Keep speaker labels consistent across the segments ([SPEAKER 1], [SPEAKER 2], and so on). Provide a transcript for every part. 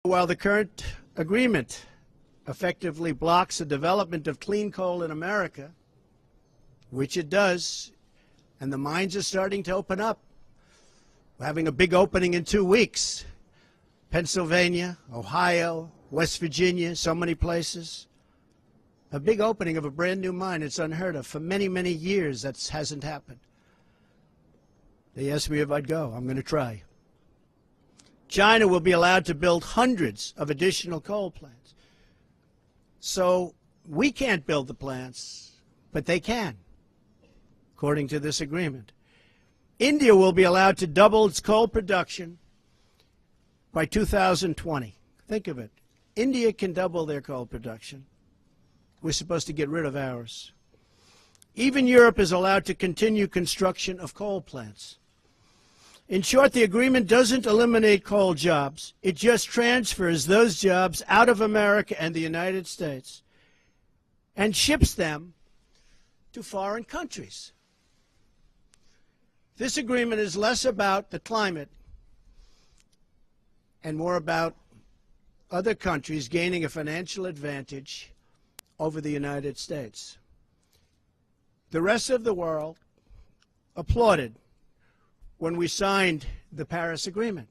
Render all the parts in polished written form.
[SPEAKER 1] While the current agreement effectively blocks the development of clean coal in America, which it does, and the mines are starting to open up. We're having a big opening in 2 weeks. Pennsylvania, Ohio, West Virginia, so many places. A big opening of a brand new mine. It's unheard of. For many, many years, that hasn't happened. They asked me if I'd go. I'm going to try. China will be allowed to build hundreds of additional coal plants. So we can't build the plants, but they can, according to this agreement. India will be allowed to double its coal production by 2020. Think of it. India can double their coal production. We're supposed to get rid of ours. Even Europe is allowed to continue construction of coal plants. In short, the agreement doesn't eliminate coal jobs. It just transfers those jobs out of America and the United States and ships them to foreign countries. This agreement is less about the climate and more about other countries gaining a financial advantage over the United States. The rest of the world applauded when we signed the Paris Agreement.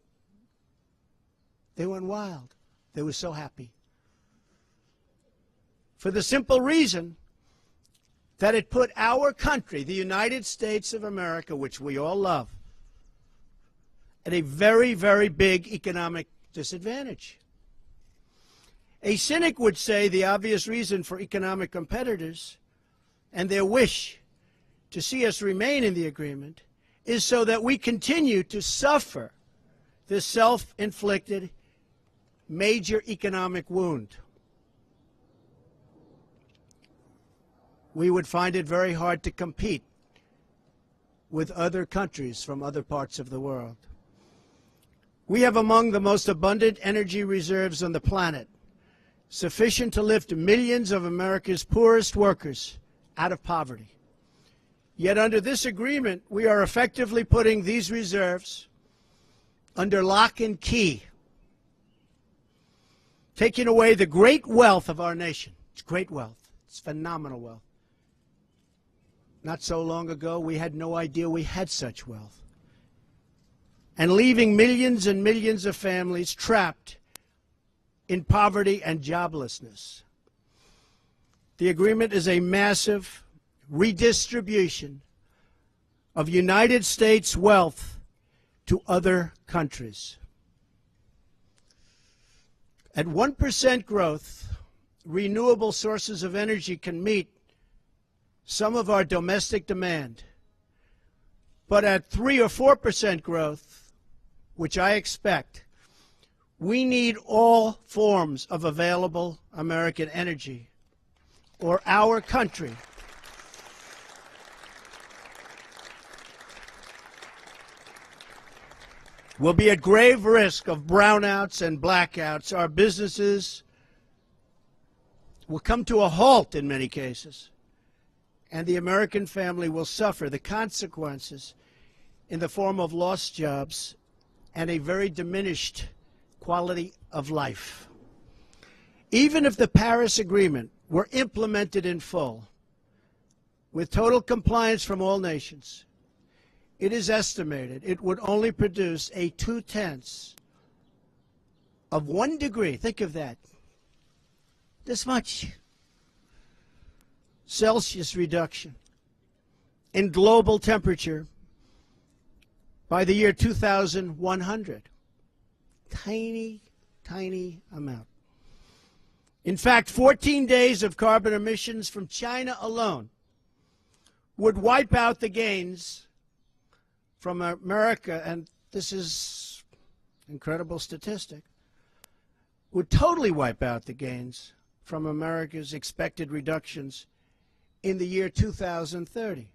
[SPEAKER 1] They went wild. They were so happy. For the simple reason that it put our country, the United States of America, which we all love, at a very, very big economic disadvantage. A cynic would say the obvious reason for economic competitors and their wish to see us remain in the agreement is so that we continue to suffer this self-inflicted major economic wound. We would find it very hard to compete with other countries from other parts of the world. We have among the most abundant energy reserves on the planet, sufficient to lift millions of America's poorest workers out of poverty. Yet under this agreement, we are effectively putting these reserves under lock and key, taking away the great wealth of our nation. It's great wealth. It's phenomenal wealth. Not so long ago, we had no idea we had such wealth. And leaving millions and millions of families trapped in poverty and joblessness. The agreement is a massive redistribution of United States wealth to other countries. At 1% growth, renewable sources of energy can meet some of our domestic demand. But at 3 or 4% growth, which I expect, we need all forms of available American energy, or our country will be at grave risk of brownouts and blackouts. Our businesses will come to a halt in many cases, and the American family will suffer the consequences in the form of lost jobs and a very diminished quality of life. Even if the Paris Agreement were implemented in full, with total compliance from all nations, it is estimated it would only produce a 0.2 of 1 degree. Think of that. This much Celsius reduction in global temperature by the year 2100. Tiny, tiny amount. In fact, 14 days of carbon emissions from China alone would wipe out the gains from America, and this is an incredible statistic, would totally wipe out the gains from America's expected reductions in the year 2030.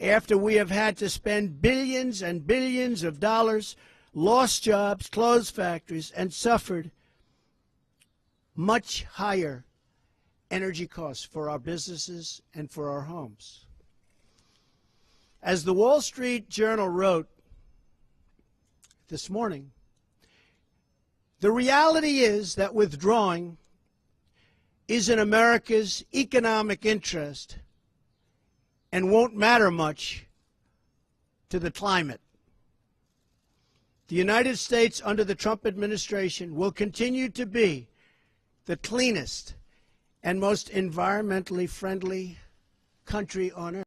[SPEAKER 1] After we have had to spend billions and billions of dollars, lost jobs, closed factories, and suffered much higher energy costs for our businesses and for our homes. As the Wall Street Journal wrote this morning, The reality is that withdrawing is in America's economic interest and won't matter much to the climate. The United States under the Trump administration will continue to be the cleanest and most environmentally friendly country on earth.